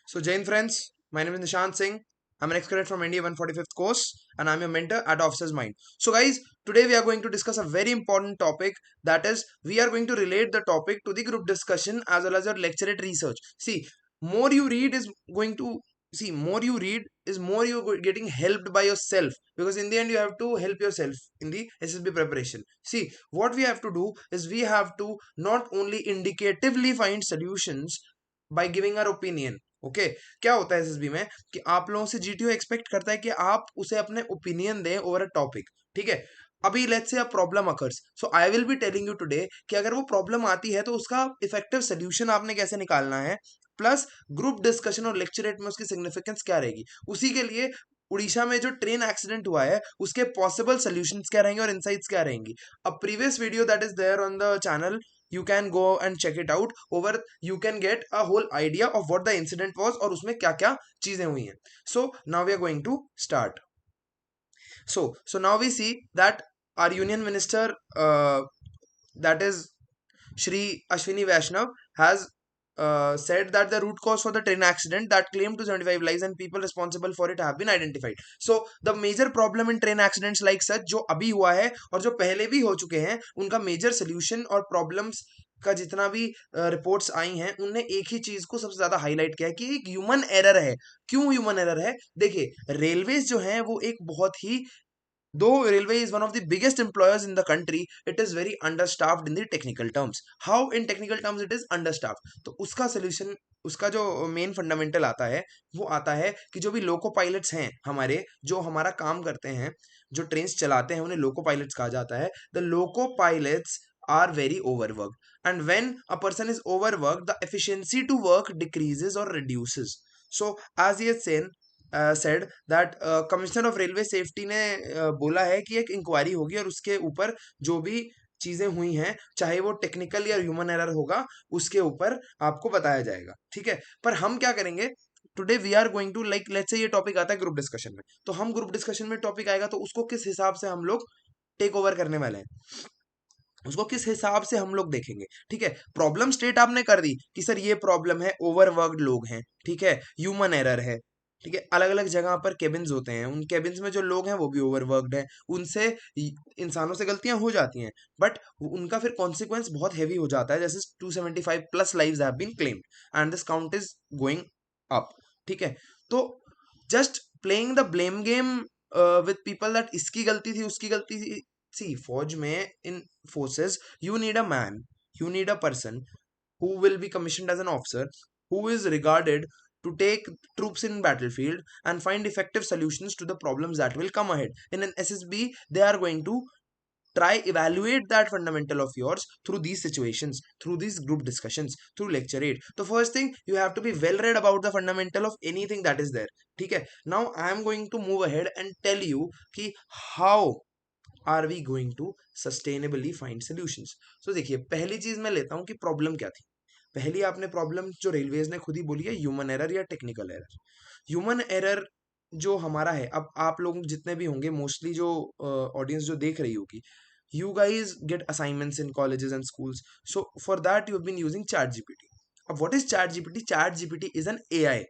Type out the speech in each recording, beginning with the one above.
So, Jain friends, my name is Nishant Singh. I'm an ex-cadet from India 145th course and I'm your mentor at Officer's Mind. So guys, today we are going to discuss a very important topic, that is we are going to relate the topic to the group discussion as well as your lecturate research. More you read is going to more you read is more you're getting helped by yourself, because in the end you have to help yourself in the SSB preparation. What we have to do is we have to not only indicatively find solutions by giving our opinion. Okay क्या होता है SSB में कि आप लोगों से GTO expect करता है कि आप उसे अपने ओपिनियन दें ओवर अ टॉपिक. ठीक है, अभी let's say a problem occurs, so I will be telling you today कि अगर वो प्रॉब्लम आती है तो उसका इफेक्टिव सोल्यूशन आपने कैसे निकालना है, प्लस ग्रुप डिस्कशन और लेक्चरेट में उसकी सिग्निफिकेंस क्या रहेगी. उसी के लिए उड़ीसा में जो ट्रेन एक्सीडेंट हुआ है उसके पॉसिबल सोल्यूशंस क्या रहेंगे और इनसाइट्स क्या रहेंगी. A previous video that is there on the channel, you can go and check it out. Over you can get a whole idea of what the incident was और उसमें क्या क्या चीजें हुई हैं. So now we are going to start. So now we see that our union minister, that is Shri Ashwini Vaishnav, has said that the root cause for the train accident that claimed to 75 lives and people responsible for it have been identified. So the major problem in train accidents like such जो अभी हुआ है और जो पहले भी हो चुके हैं, उनका मेजर सोल्यूशन और प्रॉब्लम्स का जितना भी रिपोर्ट्स आई हैं उनने एक ही चीज को सबसे ज्यादा हाईलाइट किया है कि एक ह्यूमन एरर है. क्यों ह्यूमन एरर है? देखिए, रेलवेज जो है वो एक बहुत ही, though railway is one of the biggest employers in the country, it is very understaffed in the technical terms. How in technical terms it is understaffed? तो उसका solution, उसका जो मेन फंडामेंटल आता है वो आता है कि जो भी लोको पायलट्स हैं हमारे, जो हमारा काम करते हैं, जो ट्रेन चलाते हैं, उन्हें लोको पायलट्स कहा जाता है. The loco pilots are very overworked, and when a person is overworked the efficiency to work decreases or reduces. So as he has said that commissioner of railway safety ने बोला है कि एक इंक्वायरी होगी और उसके ऊपर जो भी चीजें हुई हैं, चाहे वो टेक्निकल या ह्यूमन एरर होगा, उसके ऊपर आपको बताया जाएगा. ठीक है, पर हम क्या करेंगे today, we are going to like let's say ये टॉपिक आता है ग्रुप डिस्कशन में, तो हम ग्रुप डिस्कशन में टॉपिक आएगा तो उसको किस हिसाब से हम लोग टेक ओवर करने वाले हैं, उसको किस हिसाब से हम लोग देखेंगे. ठीक है, प्रॉब्लम स्टेट आपने कर दी कि सर ये प्रॉब्लम है, ओवरवर्कड लोग हैं. ठीक है, ह्यूमन एरर है. ठीक है, अलग अलग जगह पर केबिन्स होते हैं, उन केबिन्स में जो लोग हैं वो भी ओवरवर्कड हैं, उनसे इंसानों से गलतियां हो जाती हैं, बट उनका फिर कॉन्सिक्वेंस बहुत हैवी हो जाता है. जैसे 275 plus lives have been claimed and this count is going up. ठीक है, तो just playing the blame game with people that इसकी गलती थी उसकी गलती थी. फौज में, in forces, you need a man, you need a person who will be commissioned as an officer, who is regarded to take troops in battlefield and find effective solutions to the problems that will come ahead. In an SSB they are going to try evaluate that fundamental of yours through these situations, through these group discussions, through lecture 8. So first thing, you have to be well read about the fundamental of anything that is there. Okay, now I am going to move ahead and tell you ki how are we going to sustainably find solutions. So देखिए, पहली चीज मैं लेता हूं कि problem क्या थी. पहली आपने प्रॉब्लम जो रेलवेज ने खुद ही बोली है, ह्यूमन एरर या टेक्निकल एरर. ह्यूमन एरर जो हमारा है, अब आप लोग जितने भी होंगे, मोस्टली जो ऑडियंस जो देख रही होगी, you guys get assignments in colleges and schools, so for that you have been using chat gpt. अब what is chat gpt? Chat gpt is an AI,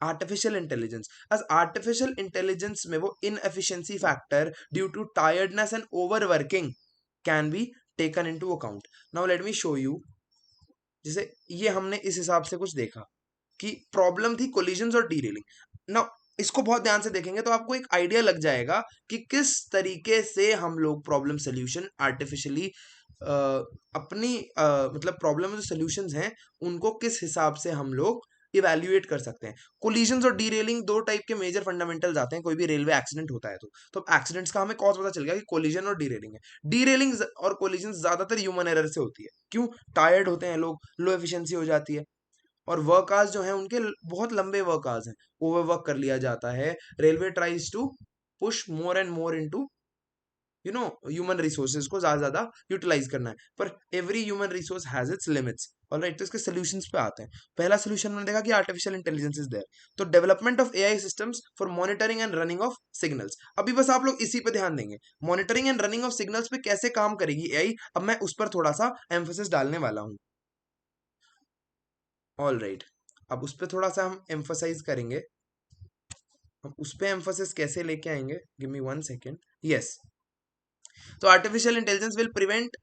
artificial intelligence. as artificial intelligence में वो inefficiency factor due to tiredness and overworking can be taken into account. Now let me show you. जैसे ये हमने इस हिसाब से कुछ देखा कि प्रॉब्लम थी कोलिजन्स और डीरेलिंग. नाउ इसको बहुत ध्यान से देखेंगे तो आपको एक आइडिया लग जाएगा कि किस तरीके से हम लोग प्रॉब्लम सोल्यूशन आर्टिफिशियली अपनी मतलब प्रॉब्लम जो सोल्यूशंस हैं उनको किस हिसाब से हम लोग इवेल्युएट कर सकते हैं. कोलिजन्स और डीरेलिंग दो टाइप के मेजर फंडामेंटल्स आते हैं कोई भी रेलवे एक्सीडेंट होता है तो एक्सीडेंट्स का हमें कॉज पता चल गया कि कोलिजन और डीरेलिंग है. डीरेलिंग और कोलिजन ज्यादातर ह्यूमन एरर से होती है. क्यों? टायर्ड होते हैं लोग, लो एफिशिएंसी हो जाती है, और वर्क आवर्स जो हैं उनके बहुत लंबे वर्क आवर्स हैं, ओवरवर्क कर लिया जाता है. Railway tries to push more and more into human resources को ज्यादा यूटिलाइज करना है, पर every human resource has its limits. Alright, तो इसके सॉल्यूशंस पे आते हैं. पहला सॉल्यूशन मैंने देखा कि आर्टिफिशियल इंटेलिजेंस इज देयर, तो development of AI systems for monitoring and running of signals. अभी बस आप लोग इसी पे ध्यान देंगे, monitoring and running of signals पे कैसे काम करेगी एआई. अब मैं उस पर थोड़ा सा एम्फोसिस डालने वाला हूँ. ऑल राइट, अब उस पर थोड़ा सा हम एम्फोसाइज करेंगे, हम उस पर एम्फोसिस कैसे लेके आएंगे, गिव मी 1 सेकेंड। यस, तो artificial intelligence will prevent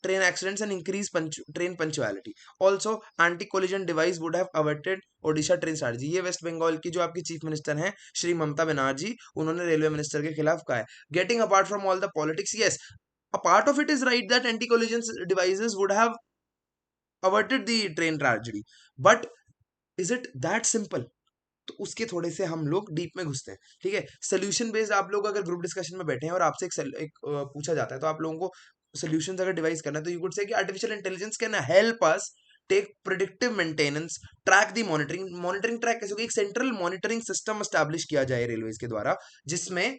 train accidents and increase train punctuality. Also, anti-collision device would have averted Odisha train strategy. ये वेस्ट बंगाल की जो आपकी चीफ मिनिस्टर हैं श्री ममता बनर्जी, उन्होंने रेलवे मिनिस्टर के खिलाफ कहा है। Getting apart from all the politics, yes, a part of it is right that anti-collision devices would have averted the train tragedy, but is it that simple? तो उसके थोड़े से हम लोग डीप में घुसते हैं, ठीक है। सोल्यूशन बेस्ड आप लोग अगर ग्रुप डिस्कशन में बैठे हैं और आपसे पूछा जाता है तो आप लोगों को सोल्यूशंस अगर डिवाइस करना है, तो यू कुड से कि artificial intelligence can help us take predictive maintenance, track the monitoring track कैसे होगी, एक सेंट्रल मॉनिटरिंग सिस्टम एस्टैब्लिश किया जाए रेलवेज के द्वारा, जिसमें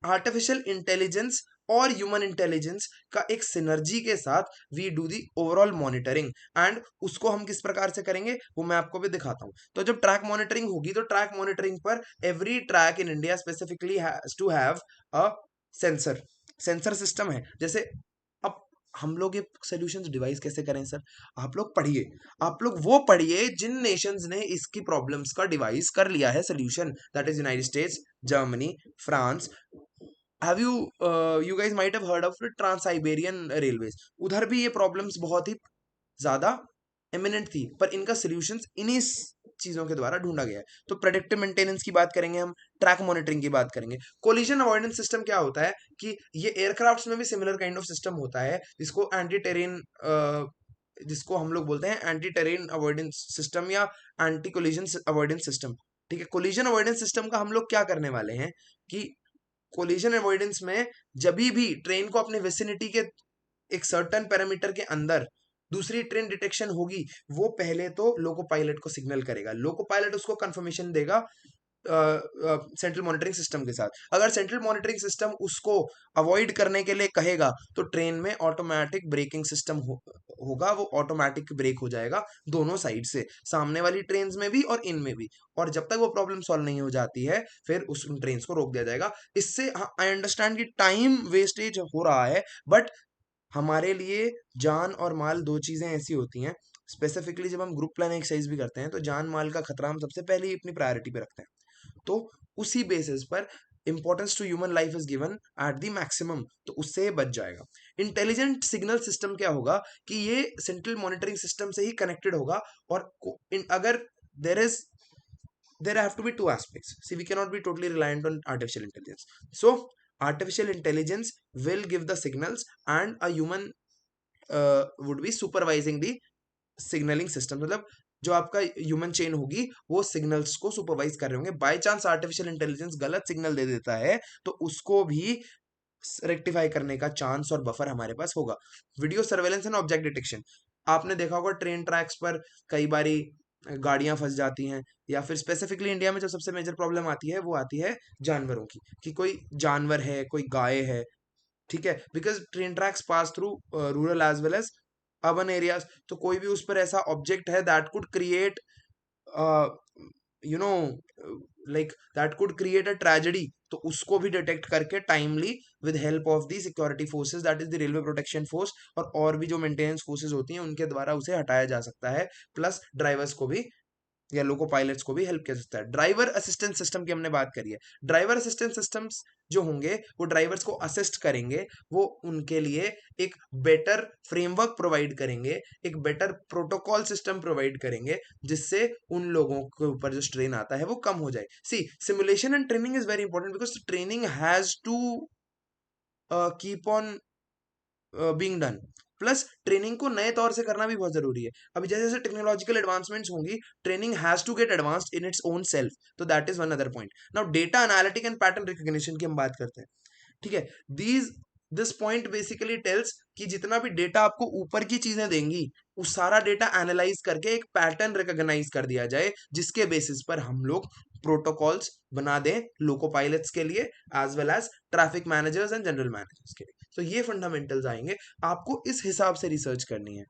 आर्टिफिशियल इंटेलिजेंस और ह्यूमन इंटेलिजेंस का एक सिनर्जी के साथ we do the overall monitoring. And उसको हम किस प्रकार से करेंगे वो मैं आपको भी दिखाता हूं। तो जब ट्रैक मॉनिटरिंग होगी तो ट्रैक मॉनिटरिंग पर every track in India specifically has to have a sensor system है। जैसे अब हम लोग ये सोल्यूशंस डिवाइस कैसे करें सर, आप लोग पढ़िए, आप लोग वो पढ़िए जिन नेशंस ने इसकी प्रॉब्लम्स का डिवाइस कर लिया है solution, that is United States, Germany, France. Have you you guys might have heard of trans Siberian railways, उधर भी ये प्रॉब्लम्स बहुत ही ज्यादा एमिनेंट थी, पर इनका सॉल्यूशंस इन्हीं चीजों के द्वारा ढूंढा गया है। तो प्रेडिक्टिव मेंटेनेंस की बात करेंगे हम, ट्रैक मॉनिटरिंग की बात करेंगे। कोलिजन अवॉइडेंस सिस्टम क्या होता है कि ये एयरक्राफ्ट्स में भी सिमिलर काइंड ऑफ सिस्टम होता है, जिसको एंटी टेरेन, जिसको हम लोग बोलते हैं एंटी टेरेन अवॉइडेंस सिस्टम या एंटी कोलिजन अवॉइडेंस सिस्टम, ठीक है। कोलिजन अवॉइडेंस सिस्टम का हम लोग क्या करने वाले हैं कि कोलिजन अवॉइडेंस में जब भी ट्रेन को अपने विसिनिटी के एक सर्टन पैरामीटर के अंदर दूसरी ट्रेन डिटेक्शन होगी, वो पहले तो लोको पायलट को सिग्नल करेगा, लोको पायलट उसको कंफर्मेशन देगा सेंट्रल मॉनिटरिंग सिस्टम के साथ। अगर सेंट्रल मॉनिटरिंग सिस्टम उसको अवॉइड करने के लिए कहेगा तो ट्रेन में ऑटोमेटिक ब्रेकिंग सिस्टम होगा, वो ऑटोमेटिक ब्रेक हो जाएगा दोनों साइड से, सामने वाली ट्रेन में भी और इनमें भी। और जब तक वो प्रॉब्लम सॉल्व नहीं हो जाती है फिर उस ट्रेन को रोक दिया जाएगा। इससे आई अंडरस्टैंड कि टाइम वेस्टेज हो रहा है, बट हमारे लिए जान और माल दो चीजें ऐसी होती हैं, स्पेसिफिकली जब हम ग्रुप प्लान एक्सरसाइज भी करते हैं तो जान माल का खतरा हम सबसे पहले ही अपनी प्रायोरिटी पे रखते हैं। तो उसी बेसिस पर importance to human life is given at the maximum, तो उससे ये बच जाएगा। इंटेलिजेंट सिग्नल सिस्टम क्या होगा कि ये सेंट्रल मॉनिटरिंग सिस्टम से ही कनेक्टेड होगा, और अगर there is there have to be two aspects. See, we cannot be totally reliant on artificial intelligence. So artificial intelligence will give the signals and a human would be supervising the signaling system। मतलब जो आपका human chain होगी वो signals को supervise कर रहे होंगे। By chance artificial intelligence गलत सिग्नल दे देता है तो उसको भी रेक्टिफाई करने का चांस और बफर हमारे पास होगा। Video surveillance and object detection, आपने देखा होगा ट्रेन ट्रैक्स पर कई बारी गाड़ियां फंस जाती हैं, या फिर स्पेसिफिकली इंडिया में जो सबसे मेजर प्रॉब्लम आती है वो आती है जानवरों की, कि कोई जानवर है, कोई गाय है, ठीक है, because train tracks pass through rural as well as urban areas. तो कोई भी उस पर ऐसा ऑब्जेक्ट है that could create you know like that could create a tragedy, तो उसको भी डिटेक्ट करके timely with help of the security forces that is the railway protection force और भी जो मेंटेनेंस फोर्सेज होती हैं उनके द्वारा उसे हटाया जा सकता है। प्लस ड्राइवर्स को भी या लोको पायलट्स को भी हेल्प किया जाता है। ड्राइवर असिस्टेंट सिस्टम की हमने बात करी है। ड्राइवर असिस्टेंट सिस्टम्स जो होंगे वो ड्राइवर्स को असिस्ट करेंगे, वो उनके लिए एक बेटर फ्रेमवर्क प्रोवाइड करेंगे, एक बेटर प्रोटोकॉल सिस्टम प्रोवाइड करेंगे, जिससे उन लोगों के ऊपर जो स्ट्रेन आता है वो कम हो जाए। See, simulation and training is very important because training has to keep on being done. Plus training को नए तौर से करना भी बहुत जरूरी है। अभी जैसे जैसे टेक्नोलॉजिकल एडवांसमेंट्स होंगी, training has to get advanced in its own self, तो that is one other point. Now data analytic and pattern recognition की हम बात करते हैं, ठीक है। दिस पॉइंट बेसिकली टेल्स कि जितना भी डेटा आपको ऊपर की चीजें देंगी उस सारा डेटा एनालाइज करके एक पैटर्न रिकॉग्नाइज कर दिया जाए, जिसके बेसिस पर हम लोग प्रोटोकॉल्स बना दें लोको पायलट्स के लिए as well as traffic managers and general managers के लिए। तो ये फंडामेंटल्स आएंगे, आपको इस हिसाब से रिसर्च करनी है।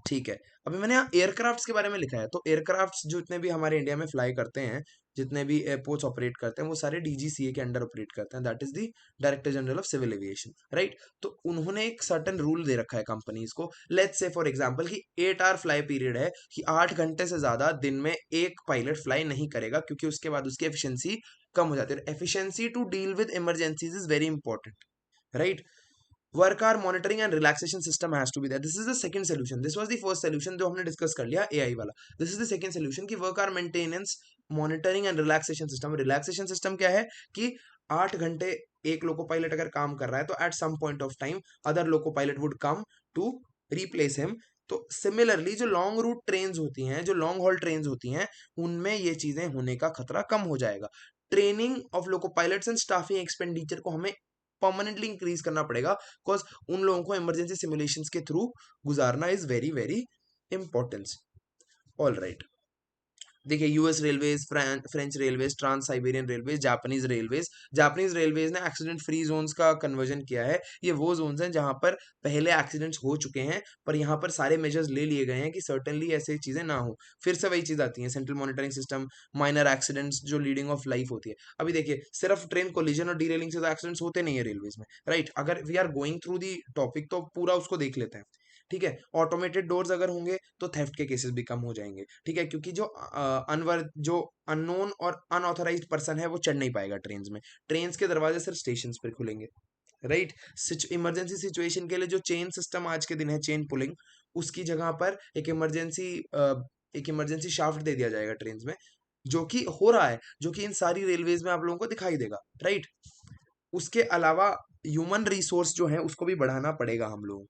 ठीक है, अभी मैंने यहाँ एयरक्राफ्ट्स के बारे में लिखा है, तो एयरक्राफ्ट्स जो जितने भी हमारे इंडिया में फ्लाई करते हैं, जितने भी एयरपोर्ट्स ऑपरेट करते हैं, वो सारे डीजीसीए के अंडर ऑपरेट करते हैं, that is the director general of civil aviation, right. तो उन्होंने एक सर्टन रूल दे रखा है कंपनीज को, लेट्स से फॉर एग्जांपल कि 8 आवर फ्लाई पीरियड है, कि 8 घंटे से ज्यादा दिन में एक पायलट फ्लाई नहीं करेगा, क्योंकि उसके बाद उसकी एफिशिएंसी कम हो जाती है। Efficiency to deal with emergencies is very important, right. Work hour monitoring and relaxation system has to be there, this is the second solution, this was the first solution जो हमने डिस्कस कर लिया AI वाला, this is the second solution कि work hour maintenance monitoring and relaxation system. Relaxation system क्या है कि 8 घंटे एक लोको पायलट अगर काम कर रहा है, तो at some point of time other loco pilot would come to replace him. तो सिमिलरली जो लॉन्ग रूट ट्रेन होती हैं, जो लॉन्ग हॉल ट्रेन होती हैं, उनमें ये चीजें होने का खतरा कम हो जाएगा। Training of loco pilots and staffing expenditure को हमें परमानेंटली इंक्रीज करना पड़ेगा, बिकॉज उन लोगों को इमरजेंसी सिमुलेशंस के थ्रू गुजारना is very very important. All right, देखिए US railways, French railways, trans Siberian railways, Japanese railways ने एक्सीडेंट फ्री जोन्स का कन्वर्जन किया है। ये वो जोन्स हैं जहां पर पहले एक्सीडेंट्स हो चुके हैं, पर यहाँ पर सारे मेजर्स ले लिए गए हैं कि सर्टेनली ऐसे चीजें ना हो। फिर से वही चीज आती है, central monitoring system, minor accidents जो लीडिंग ऑफ लाइफ होती है। अभी देखिए सिर्फ ट्रेन कोलिजन और डीरेलिंग से तो एक्सीडेंट्स होते नहीं है रेलवेज में, राइट। अगर we are going through the topic तो पूरा उसको देख लेते हैं, ठीक है। ऑटोमेटेड डोर्स अगर होंगे तो थेफ्ट के केसेस भी कम हो जाएंगे, ठीक है, क्योंकि जो अननोन और अनऑथराइज्ड पर्सन है वो चढ़ नहीं पाएगा ट्रेन में। ट्रेन के दरवाजे सिर्फ स्टेशन पर खुलेंगे, राइट। इमरजेंसी सिचुएशन के लिए जो चेन सिस्टम आज के दिन है, चेन पुलिंग, उसकी जगह पर एक इमरजेंसी शाफ्ट दे दिया जाएगा ट्रेन में, जो कि हो रहा है, जो कि इन सारी रेलवेज में आप लोगों को दिखाई देगा, राइट। उसके अलावा ह्यूमन रिसोर्स जो है उसको भी बढ़ाना पड़ेगा हम लोगों।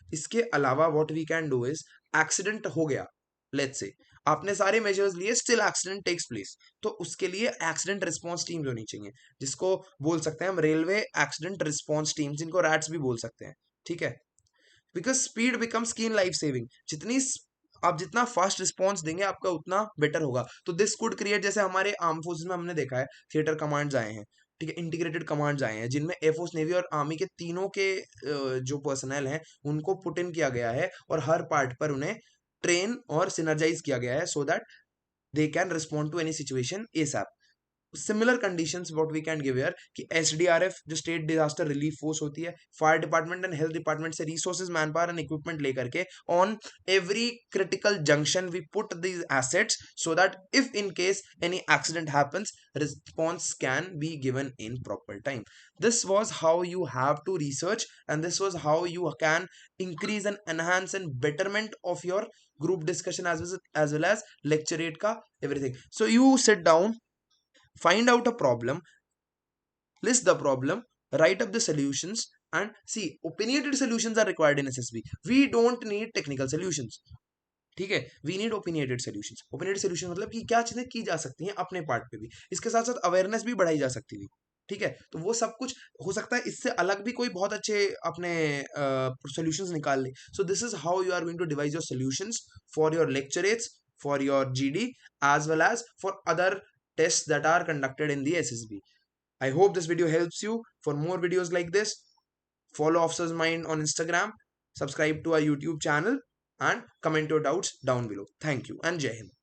इसके अलावा what we can do is, accident हो गया, लेट्स से आपने सारे मेजर्स लिए, स्टिल एक्सीडेंट टेक्स प्लेस, तो उसके लिए एक्सीडेंट रिस्पांस टीम्स होनी चाहिए, जिसको बोल सकते हैं हम रेलवे एक्सीडेंट रिस्पांस टीम्स, जिनको रैट्स भी बोल सकते हैं, ठीक है। बिकॉज स्पीड बिकम्स की इन लाइफ सेविंग, आप जितना फास्ट रिस्पॉन्स देंगे आपका उतना बेटर होगा। तो दिस कुड क्रिएट, जैसे हमारे आर्म फोर्सेस में हमने देखा है थिएटर कमांड्स आए हैं, ठीक है, इंटीग्रेटेड कमांड्स आए हैं, जिनमें एयरफोर्स, नेवी और आर्मी के तीनों के जो पर्सनल हैं उनको पुट इन किया गया है, और हर पार्ट पर उन्हें ट्रेन और सिनर्जाइज किया गया है, so that they can respond to any situation ASAP. Similar conditions what we can give here कि एसडीआरएफ जो स्टेट डिजास्टर रिलीफ फोर्स होती है, fire department and health department से resources, man power and equipment लेकर के on every critical junction we put these assets, so that if in case any accident happens, response can be given in proper time. This was how you have to research, and this was how you can increase and enhance and betterment of your group discussion as well as lecturate ka everything. So you sit down, find out a problem, list the problem, write up the solutions, and see, opinionated solutions are required in SSB. We don't need technical solutions, ठीक है, we need opinionated solutions. Opinionated solution मतलब कि क्या चीजें की जा सकती हैं अपने पार्ट पे भी, इसके साथ साथ अवेयरनेस भी बढ़ाई जा सकती है, ठीक है। तो वो सब कुछ हो सकता है, इससे अलग भी कोई बहुत अच्छे अपने सॉल्यूशंस निकाल ले। So this is how you are going to devise your solutions for your lecturettes, for your GD, as well as for other tests that are conducted in the SSB. I hope this video helps you. For more videos like this, follow Officer's Mind on Instagram, subscribe to our YouTube channel, and comment your doubts down below. Thank you and Jai Hind.